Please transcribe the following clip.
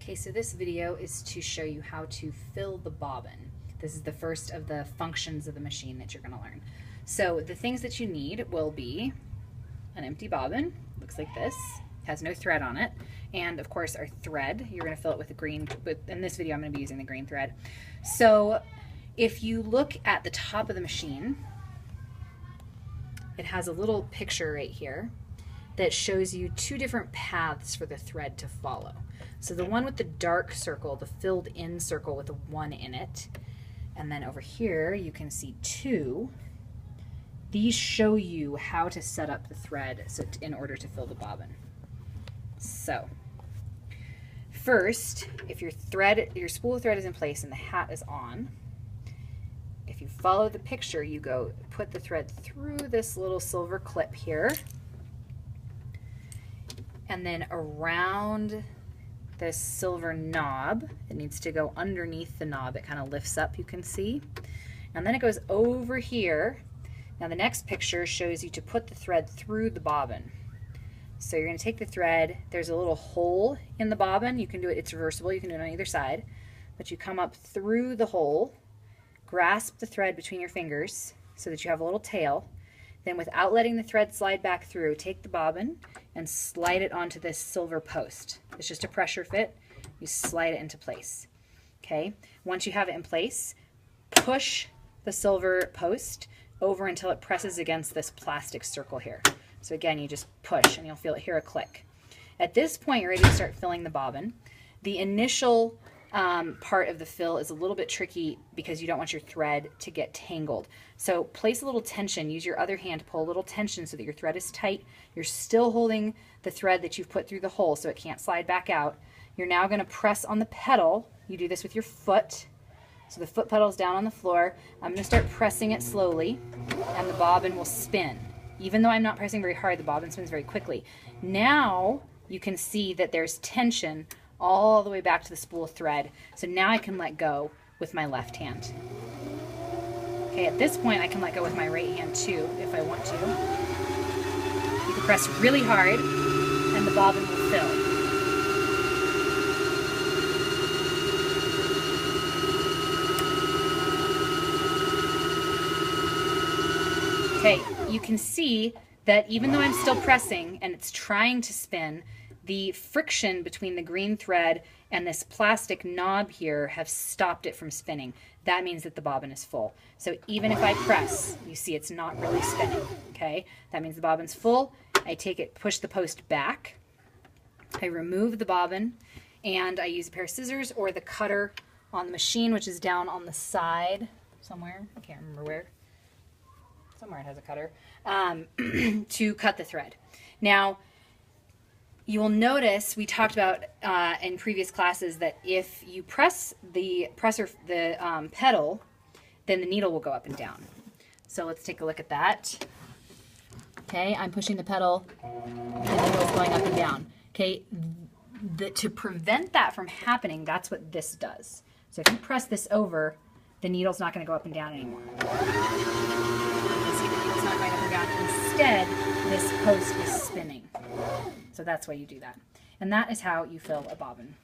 Okay, so this video is to show you how to fill the bobbin. This is the first of the functions of the machine that you're going to learn. So the things that you need will be an empty bobbin, looks like this, has no thread on it, and of course our thread. You're going to fill it with the green, but in this video I'm going to be using the green thread. So if you look at the top of the machine, it has a little picture right here that shows you two different paths for the thread to follow. So the one with the dark circle, the filled in circle with a 1 in it, and then over here you can see 2. These show you how to set up the thread in order to fill the bobbin. So first, if your spool thread is in place and the hat is on, if you follow the picture, you go put the thread through this little silver clip here, and then around this silver knob. It needs to go underneath the knob. It kind of lifts up, you can see. And then it goes over here. Now the next picture shows you to put the thread through the bobbin. So you're going to take the thread, there's a little hole in the bobbin. You can do it, it's reversible, you can do it on either side. But you come up through the hole, grasp the thread between your fingers so that you have a little tail. Then without letting the thread slide back through, take the bobbin and slide it onto this silver post. It's just a pressure fit. You slide it into place. Okay? Once you have it in place, push the silver post over until it presses against this plastic circle here. So again, you just push and you'll feel it hear a click. At this point, you're ready to start filling the bobbin. The initial part of the fill is a little bit tricky because you don't want your thread to get tangled. So place a little tension, use your other hand to pull a little tension so that your thread is tight. You're still holding the thread that you've put through the hole so it can't slide back out. You're now going to press on the pedal. You do this with your foot. So the foot pedal is down on the floor. I'm going to start pressing it slowly and the bobbin will spin. Even though I'm not pressing very hard, the bobbin spins very quickly. Now you can see that there's tension all the way back to the spool thread. So now I can let go with my left hand. Okay, at this point I can let go with my right hand too if I want to. You can press really hard and the bobbin will fill. Okay, you can see that even though I'm still pressing and it's trying to spin, the friction between the green thread and this plastic knob here have stopped it from spinning. That means that the bobbin is full. So even if I press, you see it's not really spinning, okay? That means the bobbin's full. I take it, push the post back. I remove the bobbin and I use a pair of scissors or the cutter on the machine, which is down on the side somewhere. I can't remember where. Somewhere it has a cutter, to cut the thread. Now, you will notice we talked about in previous classes that if you press the pedal, then the needle will go up and down. So let's take a look at that. Okay, I'm pushing the pedal, the needle's going up and down. Okay, to prevent that from happening, that's what this does. So if you press this over, the needle's not going to go up and down anymore. You can see the needle's not going up and down. Instead, this post is spinning. So that's why you do that. And that is how you fill a bobbin.